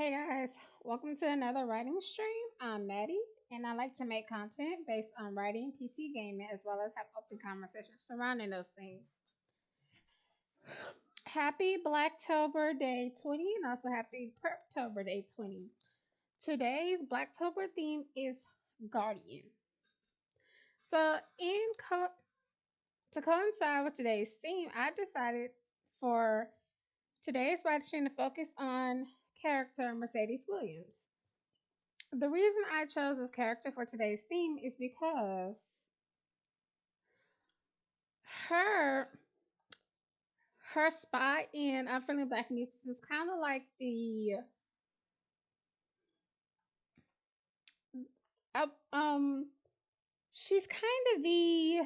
Hey guys, welcome to another writing stream. I'm Maddie, and I like to make content based on writing, PC gaming, as well as have open conversations surrounding those things. Happy Blacktober Day 20, and also happy Preptober Day 20. Today's Blacktober theme is Guardian. So, to coincide with today's theme, I decided for today's writing stream to focus on character Mercedes Williams. The reason I chose this character for today's theme is because her her spot in Unfriendly Black Mutants is kind of like the uh, um she's kind of the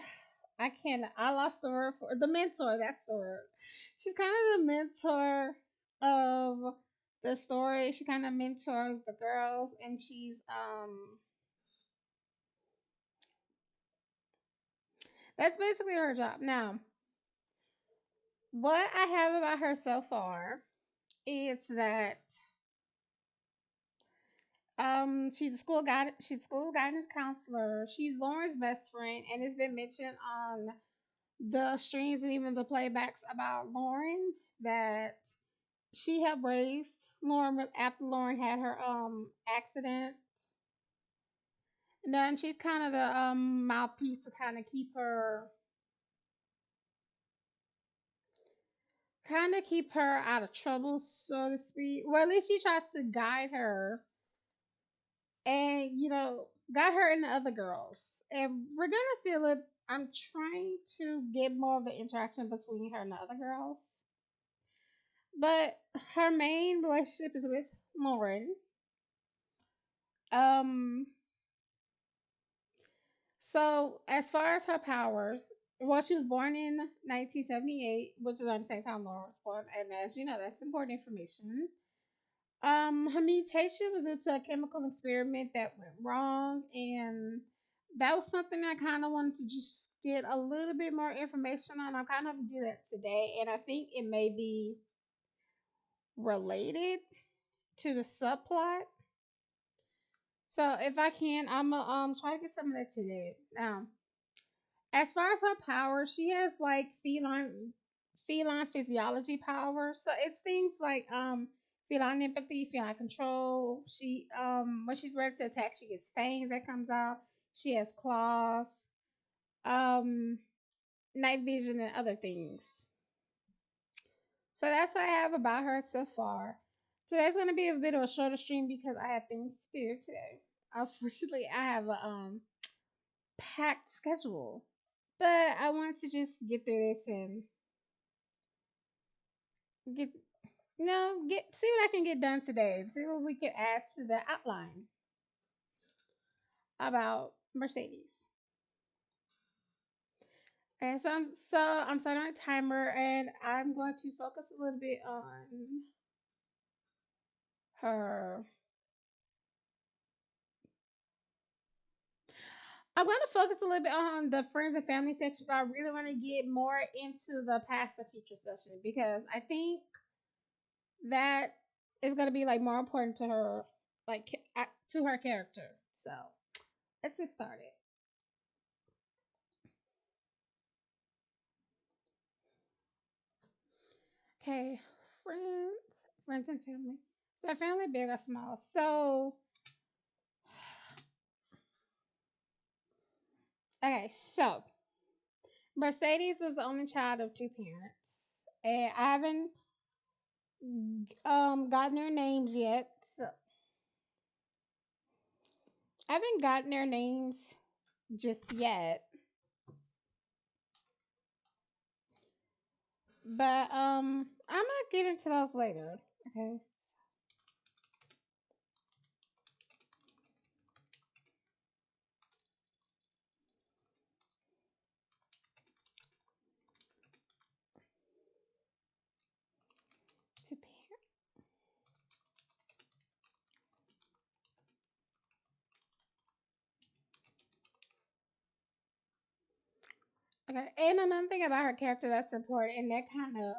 I lost the word for the mentor. That's the word. She's kind of the mentor of the story. She kind of mentors the girls, and that's basically her job. Now, what I have about her so far is that she's a school guidance counselor. She's Lauren's best friend, and it's been mentioned on the streams and even the playbacks about Lauren that she had raised Lauren after Lauren had her accident. And then she's kind of the mouthpiece to kind of keep her out of trouble, so to speak. Well, at least she tries to guide her and got her and the other girls. And we're gonna see a little. I'm trying to get more of the interaction between her and the other girls, but her main relationship is with Lauren. Um, so as far as her powers, well, she was born in 1978, which is on the same time Lauren was born, and as you know, that's important information. Her mutation was due to a chemical experiment that went wrong, and that was something I kind of wanted to just get a little bit more information on. I'm kind of do that today, and I think it may be related to the subplot. So if I can, I'm gonna try to get some of that today. As far as her powers, she has like feline physiology powers. So it's things like feline empathy, feline control. She when she's ready to attack, she gets fangs that comes out. She has claws, um, night vision, and other things. So that's what I have about her so far. Today's gonna be a bit of a shorter stream because I have things to do today. Unfortunately, I have a packed schedule, but I wanted to just get through this and get get see what I can get done today. See what we can add to the outline about Mercedes. And so I'm starting a timer, and I'm going to focus a little bit on her. I'm going to focus a little bit on the friends and family section, but I really want to get more into the past and future section because I think that is going to be like more important to her, like to her character. So let's get started. Okay, friends, friends and family. So family, big or small. So okay, so Mercedes was the only child of two parents, and I haven't gotten their names yet. So I haven't gotten their names just yet, but I'm gonna get into those later. Okay, two parents. Okay, and another thing about her character that's important, and that kind of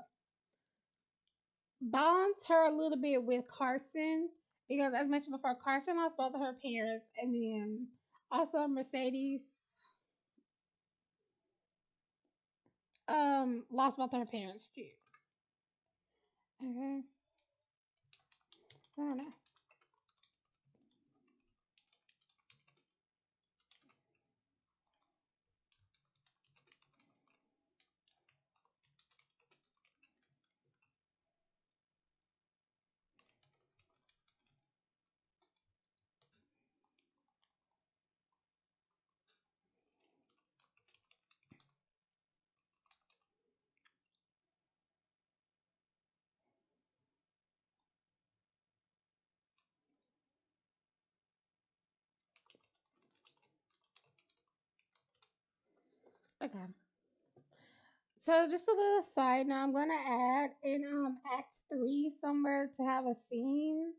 bonds her a little bit with Carson. because as mentioned before, Carson lost both of her parents, and then also Mercedes lost both of her parents too. Okay. I don't know. Okay. So just a little side note, I'm gonna add in Act 3 somewhere to have a scene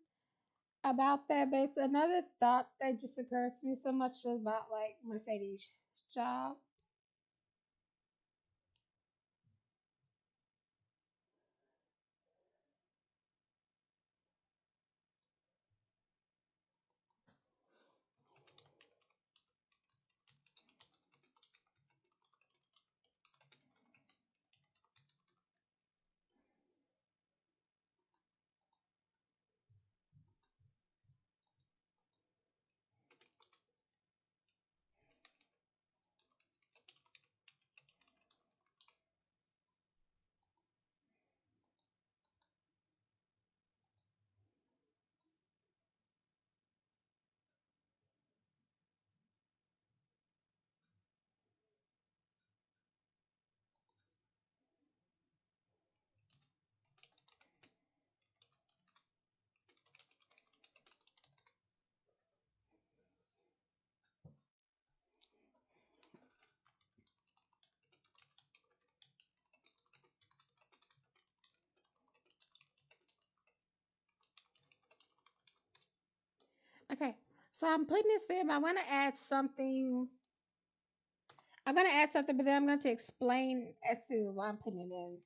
about that, but it's another thought that just occurs to me so much about like Mercedes' job. Okay, so I'm putting this in. I want to add something. I'm gonna add something, but then I'm going to explain as to why I'm putting it in.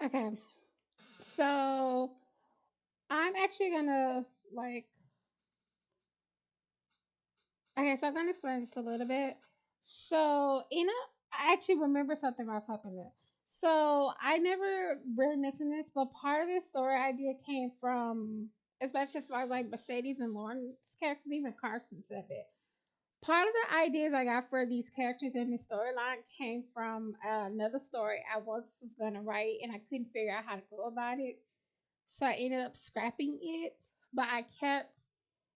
Okay, so I'm actually gonna like. Okay, so I'm gonna explain this a little bit. So, I actually remember something about talking to. So I never really mentioned this, but part of this story idea came from, especially as far as like Mercedes and Lauren's characters, even Carson said it. Part of the ideas I got for these characters in the storyline came from another story I once was gonna write, and I couldn't figure out how to go about it, so I ended up scrapping it. But I kept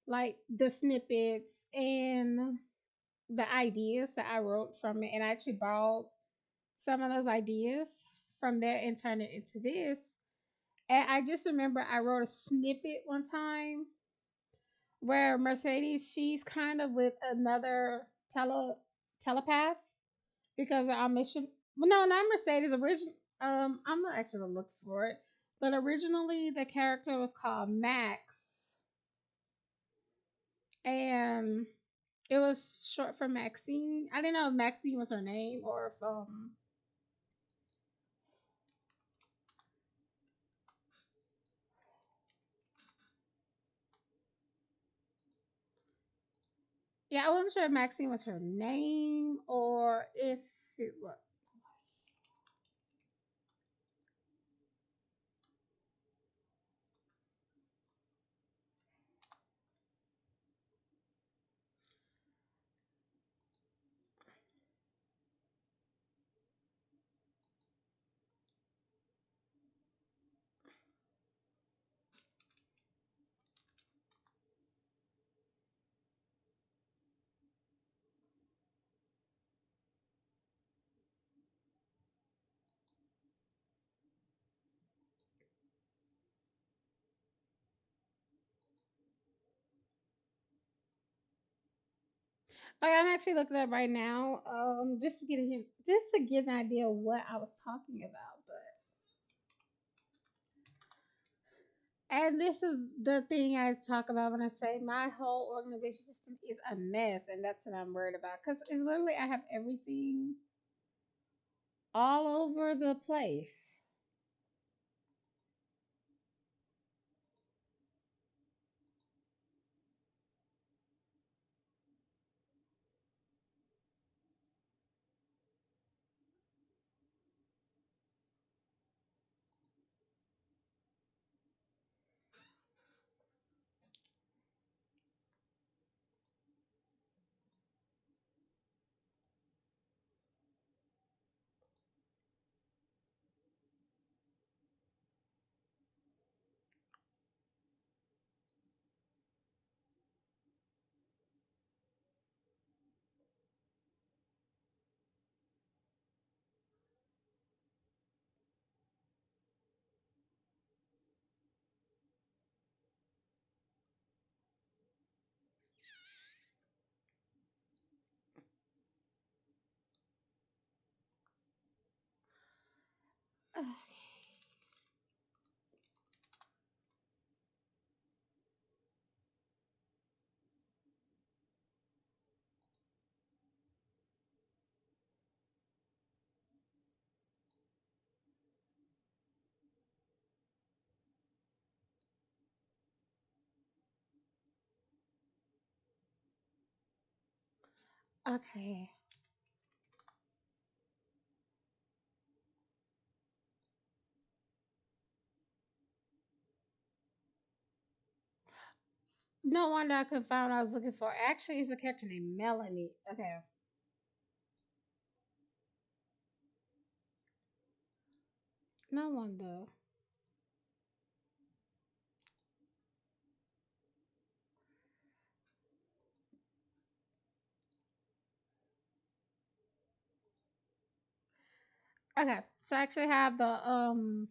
like the snippets and the ideas that I wrote from it, and I actually borrowed some of those ideas from there and turned it into this. And I just remember I wrote a snippet one time where Mercedes, she's kind of with another telepath because our mission. Well, no, not Mercedes. I'm not actually gonna look for it, but originally the character was called Max, and it was short for Maxine. I didn't know if Maxine was her name or if yeah, I wasn't sure if Maxine was her name or if it was. Okay, I'm actually looking up right now, just to get a hint, just to get an idea of what I was talking about. And this is the thing I talk about when I say my whole organization system is a mess, and that's what I'm worried about. Because it's literally I have everything all over the place. Okay. No wonder I couldn't find what I was looking for. Actually, it's a character named Melanie. Okay. No wonder. Okay. So I actually have the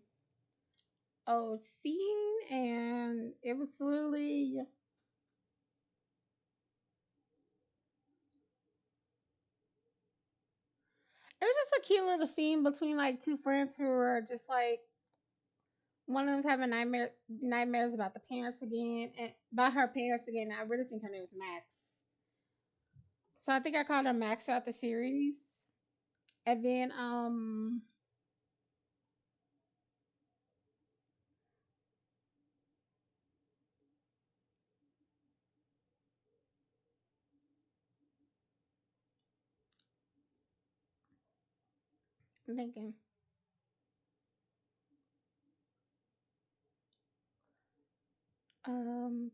old scene, and it was literally it was just a cute little scene between like two friends who were just like one of them's having nightmares about the parents again and about her parents again. I really think her name was Max. So I think I called her Max throughout the series. And then I'm thinking um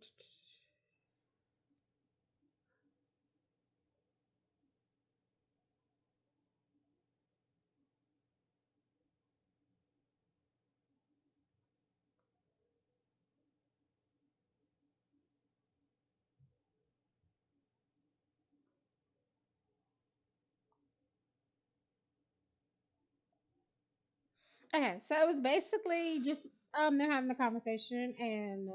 okay, so it was basically just they're having a conversation and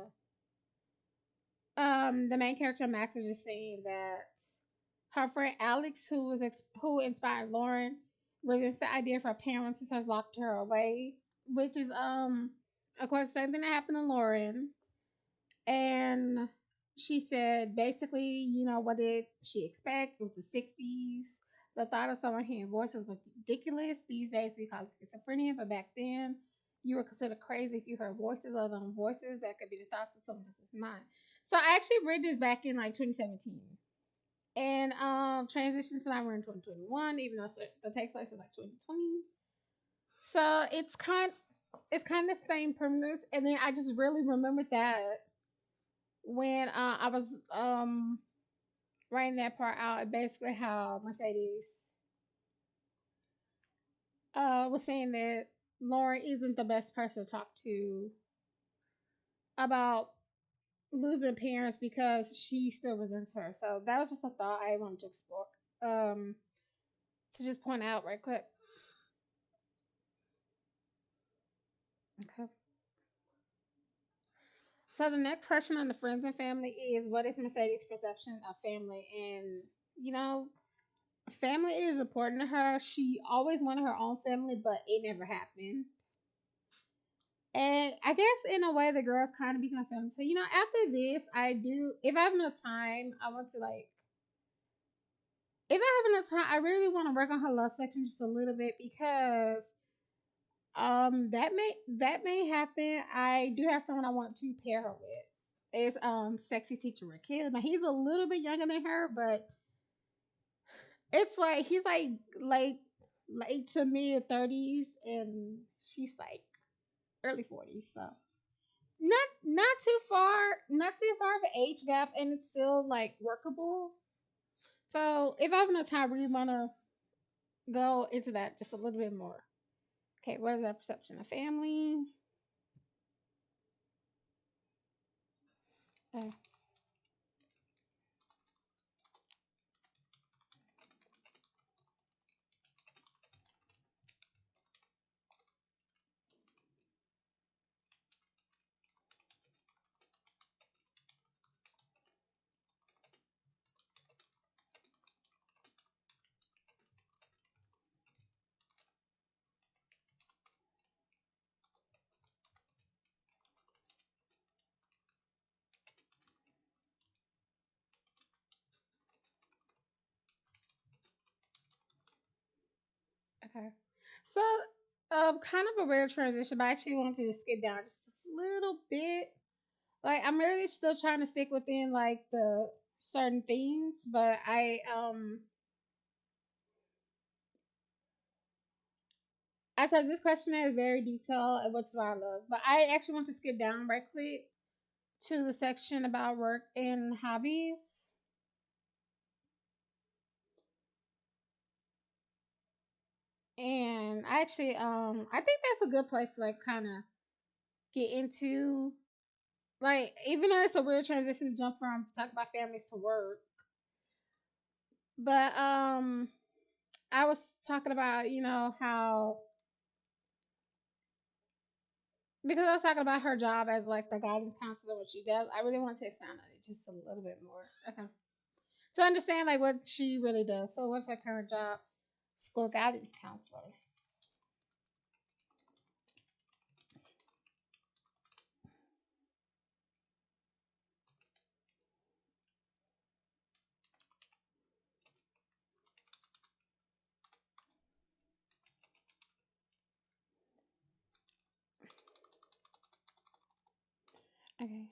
the main character Max was just saying that her friend Alex, who inspired Lauren, released the idea for her parents has locked her away, which is of course same thing that happened to Lauren. And she said basically, what did she expect? It was the 60s. The thought of someone hearing voices was ridiculous. These days we call it schizophrenia, but back then you were considered crazy if you heard voices other than voices that could be the thoughts of someone else's mind. So I actually read this back in like 2017 and transitioned to now we're in 2021, even though the takes place in like 2020. So it's kind of the same premise, and then I just really remembered that when I was writing that part out, basically how Mercedes was saying that Lauren isn't the best person to talk to about losing parents because she still resents her. So that was just a thought I wanted to explore. To just point out right quick. Okay. So the next question on the friends and family is what is Mercedes' perception of family and you know, family is important to her. She always wanted her own family, but it never happened. And I guess in a way, the girls kind of become family. So after this, I do. If I have enough time, I want to like. If I have enough time, I really want to work on her love section just a little bit because that may happen. I do have someone I want to pair her with. It's sexy teacher Raquel. Now he's a little bit younger than her, but it's like he's like late late to mid 30s and she's like early 40s. So not too far of an age gap, and it's still like workable. So if I have enough time, I really wanna go into that just a little bit more. Okay, what is our perception of family? Uh, okay. So, kind of a weird transition, but I actually wanted to skip down just a little bit. Like, I'm really still trying to stick within like the certain themes, but I said this questionnaire is very detailed, and which is what I love. But I actually want to skip down right quick to the section about work and hobbies. And I actually I think that's a good place to like kind of get into, like, even though it's a weird transition to jump from talk about families to work. But I was talking about, how, because I was talking about her job as like the guidance counselor, what she does. I really want to expand on it just a little bit more. Okay. To understand like what she really does. So what's her current job? School guidance counselor. Okay.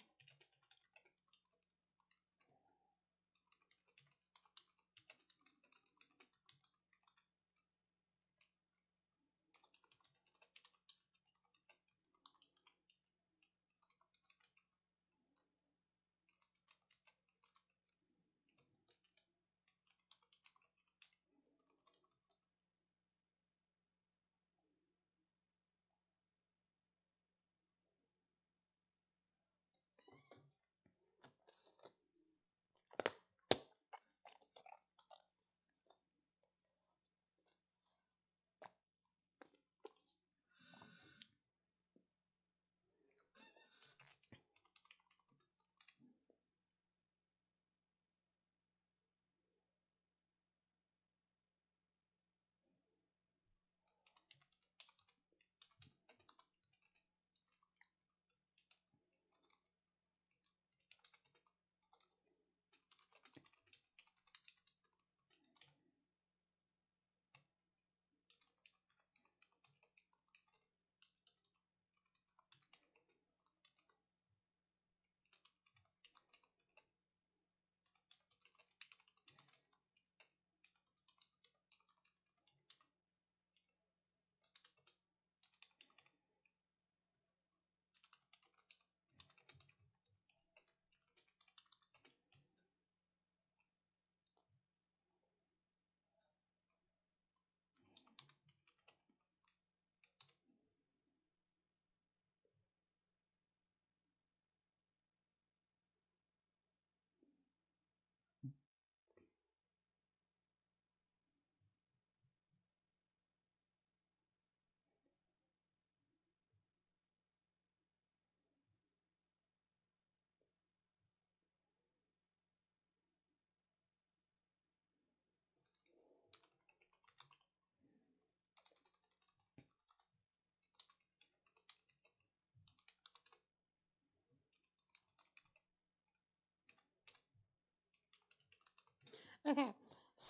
Okay.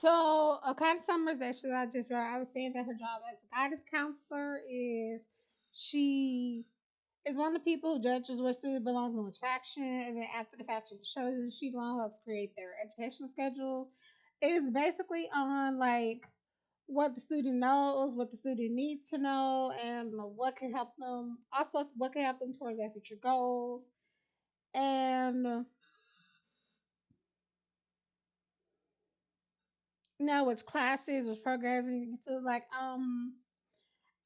So a kind of summarization I just read, I was saying that her job as a guidance counselor is she is one of the people who judges where students belong in which faction, and then after the faction is chosen, she the one who helps create their educational schedule. It is basically on like what the student knows, what the student needs to know, and what can help them. Also, what can help them towards their future goals, and which classes, which programs, and you can do like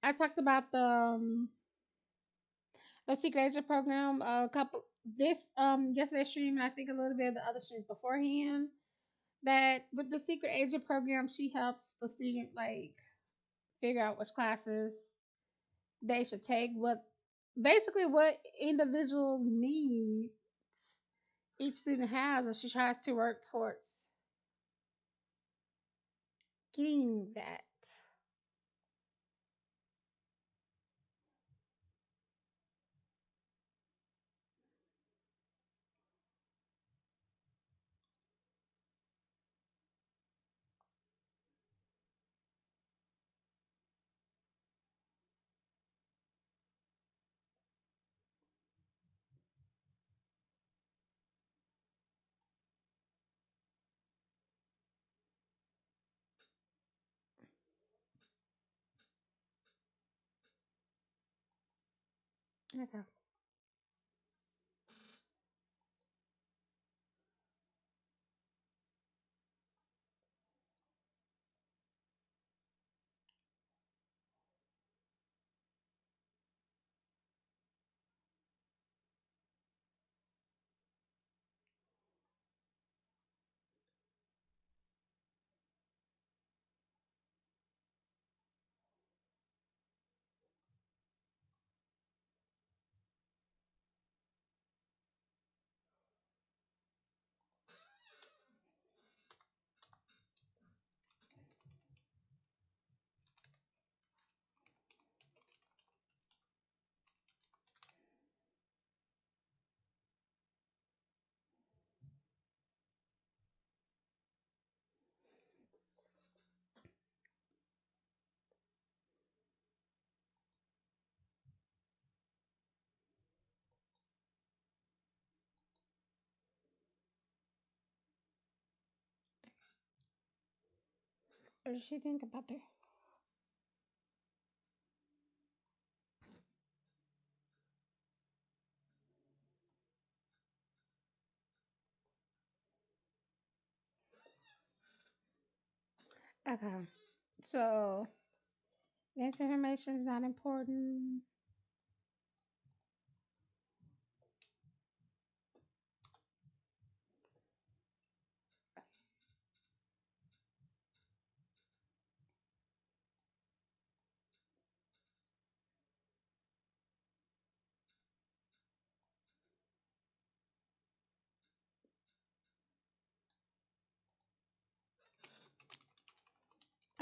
I talked about the secret agent program a couple this yesterday stream, and I think a little bit of the other streams beforehand. That with the secret agent program, she helps the student like figure out which classes they should take, what basically what individual needs each student has, and she tries to work towards getting that. Okay. What does she think about that? Okay. So this information is not important.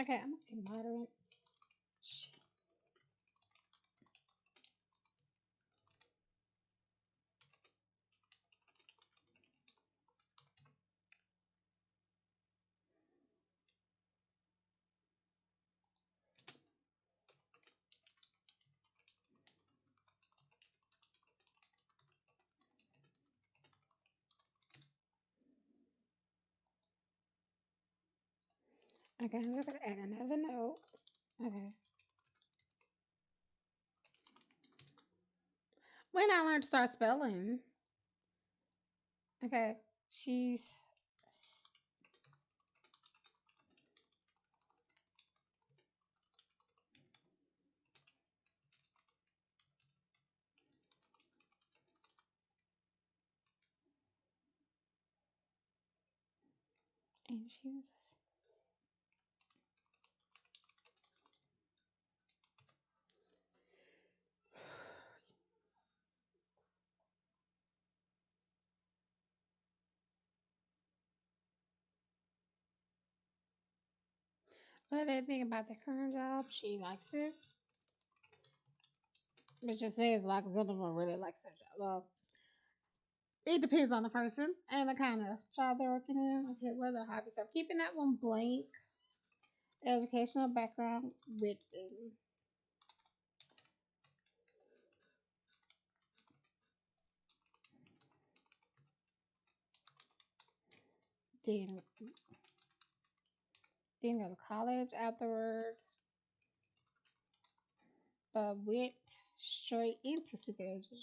Okay, I'm gonna be moderate. Okay, I'm just gonna add another note. Okay. When I learned to start spelling, okay, she's and she was. What do they think about the current job? She likes it, but just says like none of them really likes their job. Well, It depends on the person and the kind of job they're working in. Okay, what are the hobbies? I'm keeping that one blank. Educational background with then go to college afterwards, but went straight into supervision.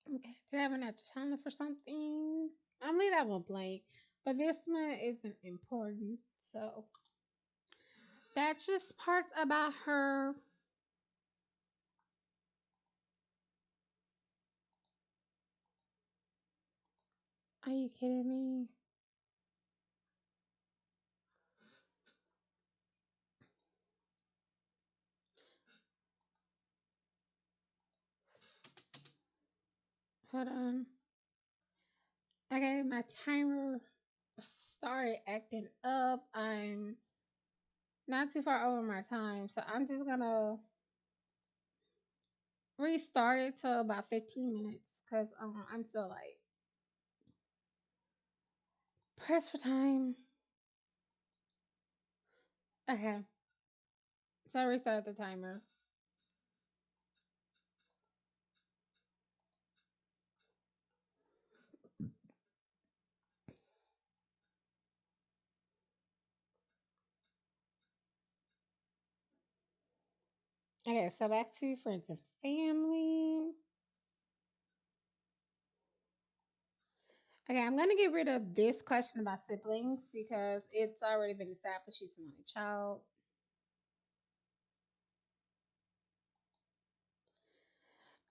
Okay, did I have enough time for something? I'm leave that one blank, but this one isn't important. So that's just parts about her. Are you kidding me? Hold on. Okay, my timer started acting up. I'm not too far over my time, so I'm just gonna restart it to about 15 minutes because I'm still like pressed for time. Okay, so I restarted the timer. Okay, so back to friends and family. Okay, I'm gonna get rid of this question about siblings because it's already been established she's an only child.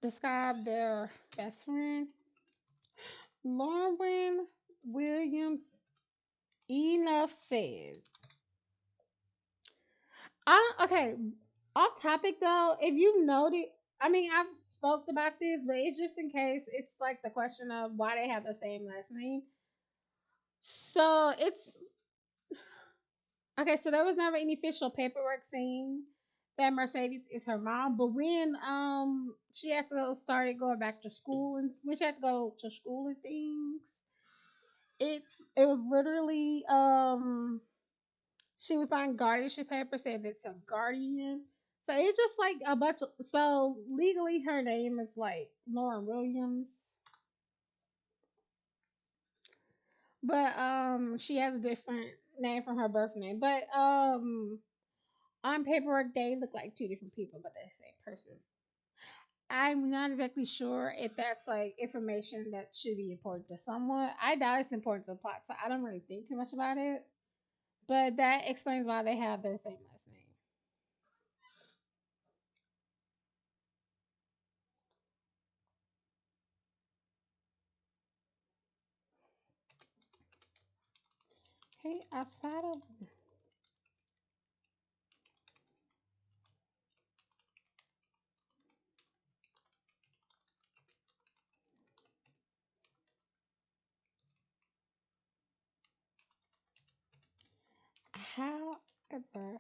Describe their best friend. Lauren Williams enough said. Okay, off topic though, if you noted, I mean, I've spoke about this, but it's just in case it's like the question of why they have the same last name. So it's okay. So there was never any official paperwork saying that Mercedes is her mom, but when she had to go started going back to school and when she had to go to school and things, it's it was literally she was on guardianship paper saying it's a guardian. So it's just like a bunch of so legally her name is like Lauren Williams. But she has a different name from her birth name. But on paperwork they look like two different people but they're the same person. I'm not exactly sure if that's like information that should be important to someone. I doubt it's important to the plot, so I don't really think too much about it. But that explains why they have the same last name. Okay, outside of however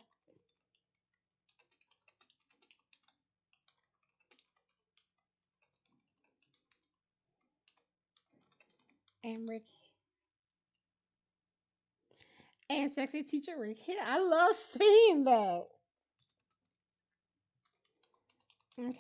and Rick and sexy teacher Rick Hit. I love seeing that. Okay.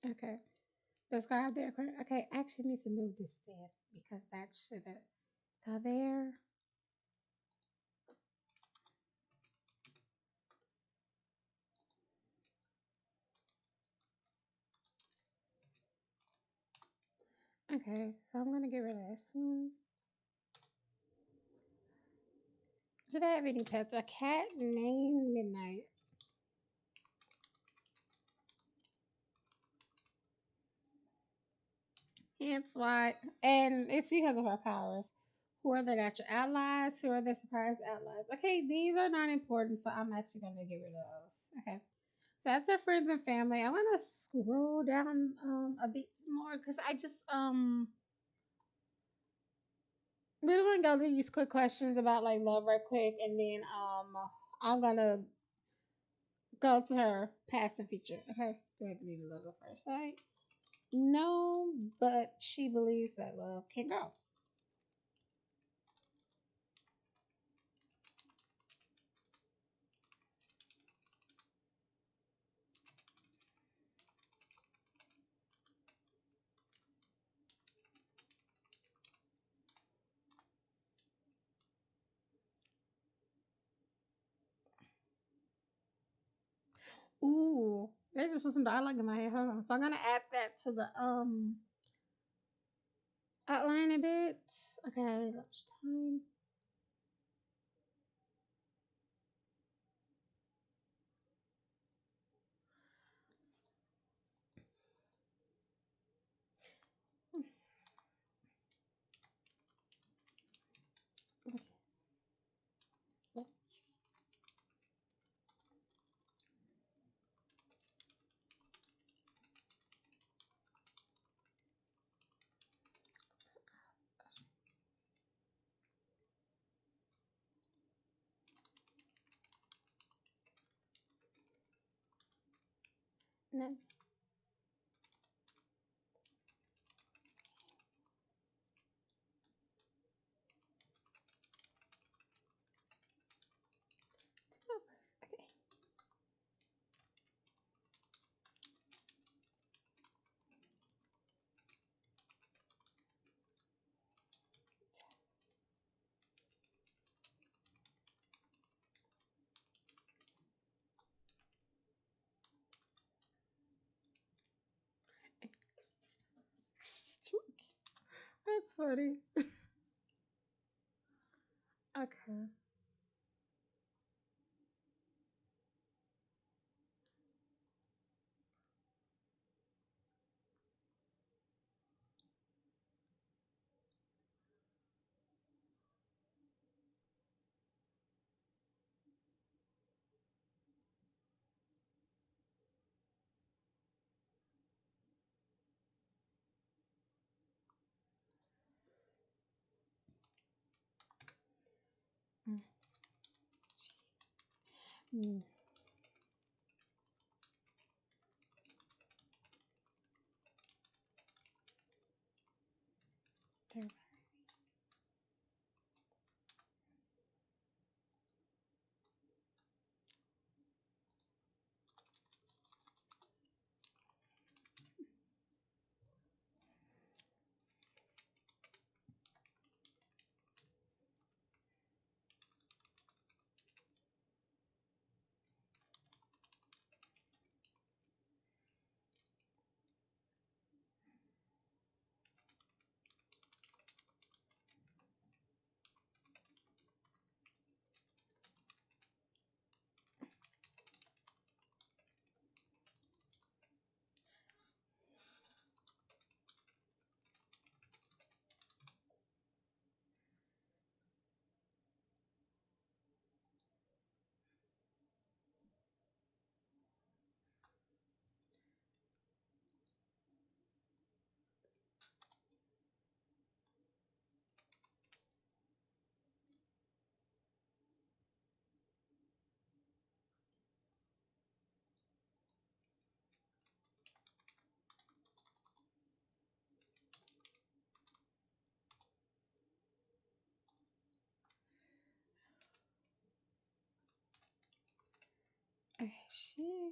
Okay. Describe their aquarium. Okay, I actually need to move this desk because that should have go there. Okay, so I'm gonna get rid of this one. Should I have any pets? A cat named Midnight. Hence why, and it's because of her powers. Who are the natural allies? Who are the surprise allies? Okay, these are not important, so I'm actually gonna get rid of those. Okay, so that's our friends and family. I'm gonna scroll down a bit more because I just we're gonna go through these quick questions about like love right quick, and then I'm gonna go to her past and future. Okay, do I have to read the logo first, right? No, but she believes that love can grow. Ooh, they just put some dialogue in my head. Hold on. So I'm gonna add that to the outline a bit. Okay, lunchtime. No. Okay. That's funny. Okay. Mm, mm, there. Okay, she.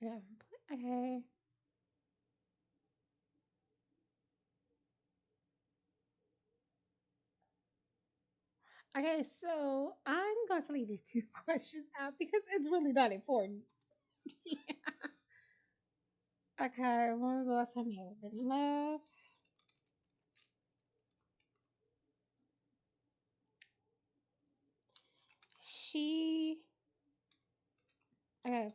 Yeah. Okay. Okay, so I'm going to leave these two questions out because it's really not important. Okay, when was the last time you ever been in love? She. Okay,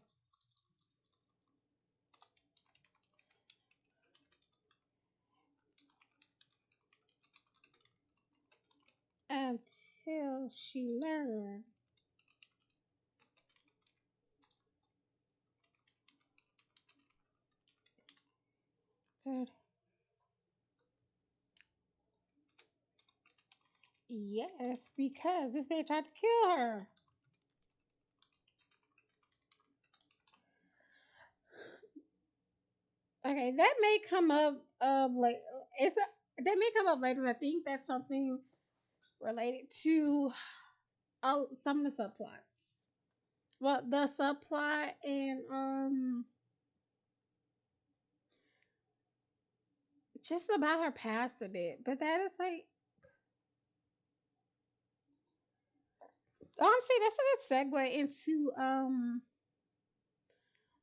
until she learned that yes, because this man tried to kill her. Okay, that may come up like it's a, that may come up later. I think that's something related to some of the subplots. Well, the subplot and just about her past a bit, but that is like honestly that's a good segue into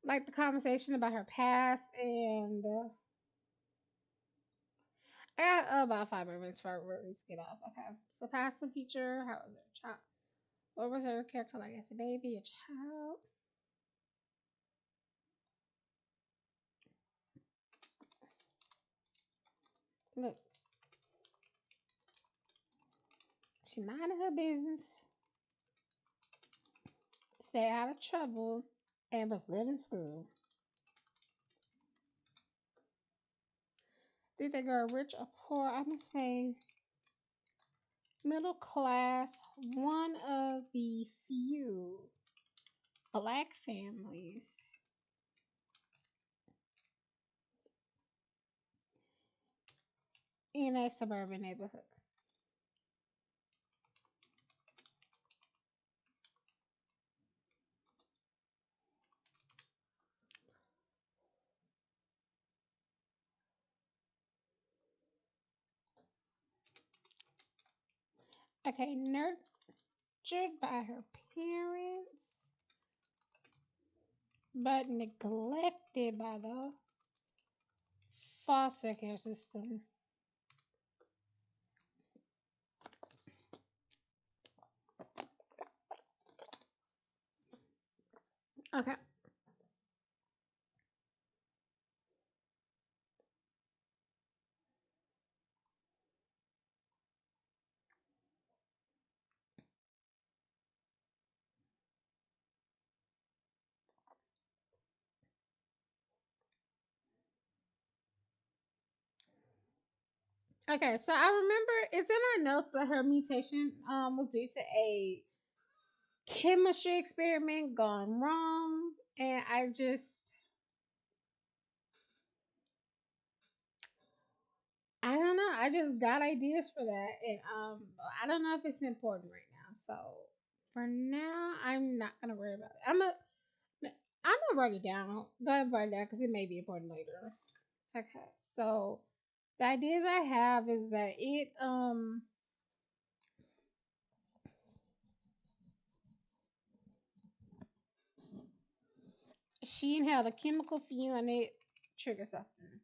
like the conversation about her past and I got about 5 minutes before we really get off. Okay, so past and future. How was her child? What was her character like as a baby, a child? Look, she minded her business, stay out of trouble, and was good in school. Did they go rich or poor? I'm gonna say middle class. One of the few black families in a suburban neighborhood. Okay, nurtured by her parents, but neglected by the foster care system. Okay. Okay, so I remember it's in our notes that her mutation was due to a chemistry experiment gone wrong, and I don't know. I just got ideas for that, and I don't know if it's important right now. So for now, I'm not gonna worry about it. I'm gonna write it down. Go ahead and write it down because it may be important later. Okay, so the ideas I have is that she inhaled a chemical fuel and it triggered something.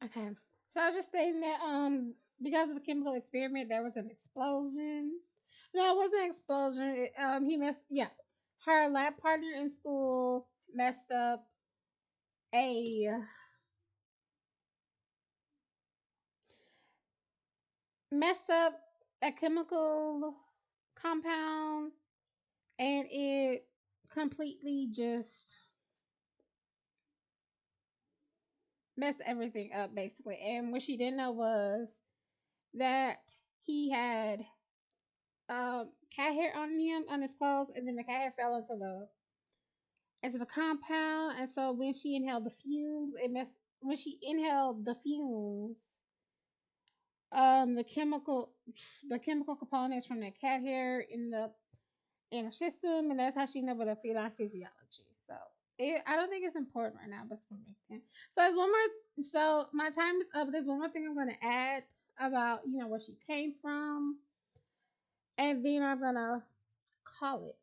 Okay. So I was just saying that because of the chemical experiment there was an explosion. No, it wasn't an explosion. He messed yeah. Her lab partner in school messed up a messed up a chemical compound and it completely just messed everything up basically. And what she didn't know was that he had cat hair on him on his clothes, and then the cat hair fell into the compound. And so when she inhaled the fumes, it messed. When she inhaled the fumes, the chemical components from the cat hair in her system, and that's how she knew about the feline physiology. So I don't think it's important right now, but it's one more thing. So there's one more. So my time is up. There's one more thing I'm going to add about where she came from, and then I'm gonna call it.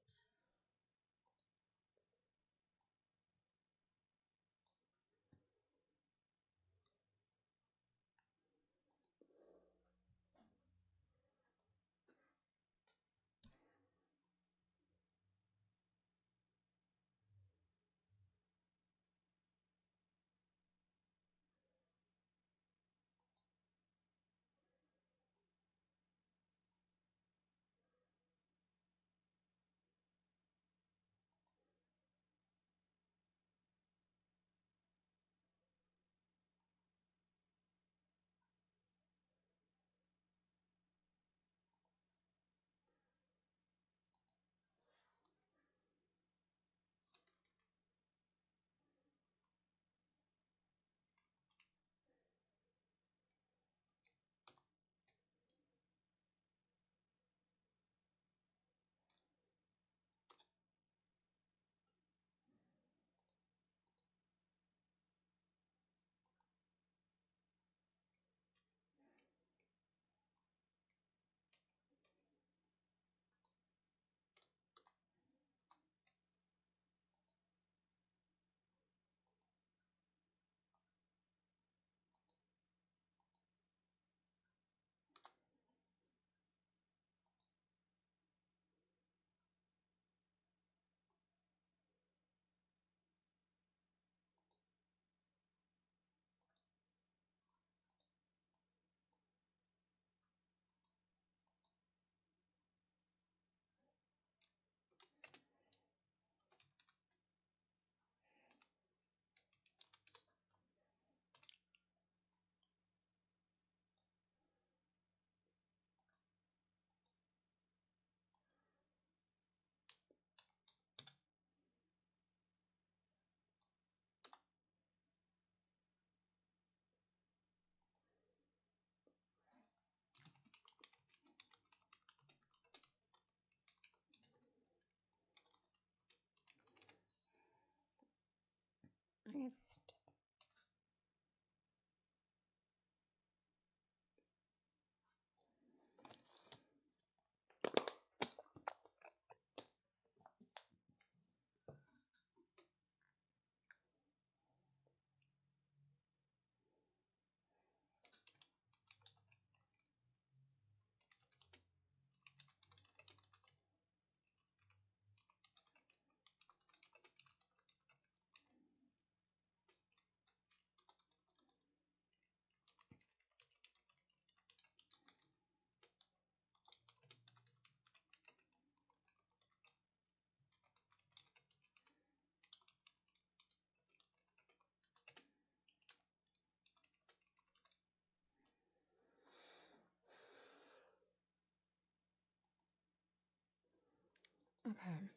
Okay.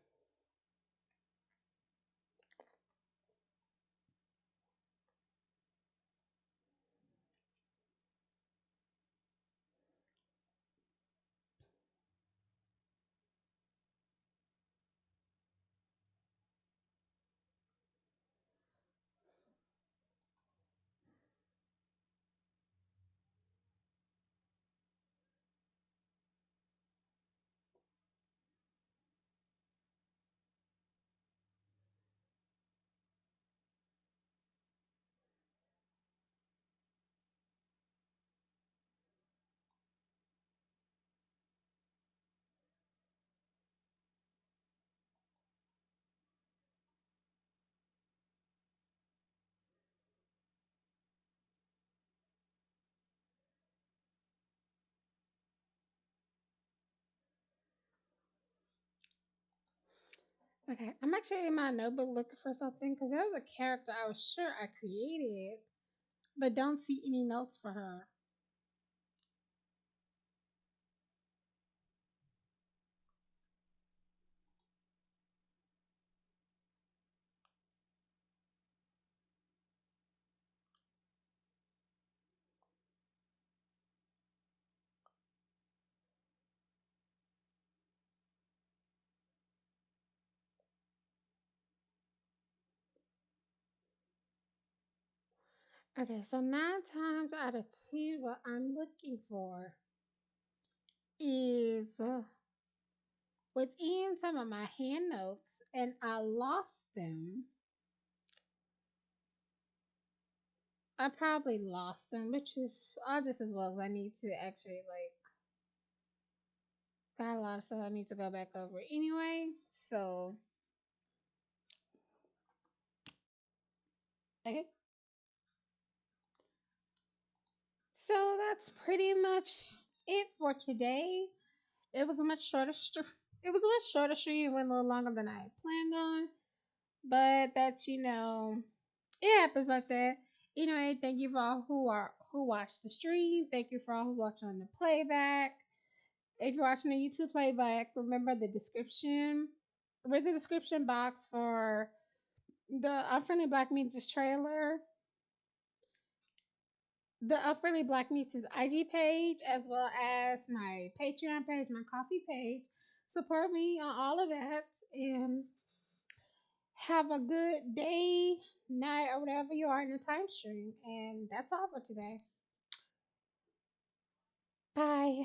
Okay, I'm actually in my notebook looking for something because there was a character I was sure I created, but don't see any notes for her. Okay, so 9 times out of 10, what I'm looking for is within some of my hand notes, and I lost them. I probably lost them, which is all just as well as I need to actually like got a lot of stuff I need to go back over anyway. So okay, so that's pretty much it for today. It was a much shorter it was a much shorter stream. It went a little longer than I had planned on, but that's it happens like that. Anyway, thank you for all who watched the stream. Thank you for all who's watching on the playback. If you're watching the YouTube playback, remember the description. Read the description box for the Unfriendly Black Mutants trailer, the Unfriendly Black Mutants IG page, as well as my Patreon page, my coffee page. Support me on all of that, and have a good day, night, or whatever you are in the time stream. And that's all for today. Bye.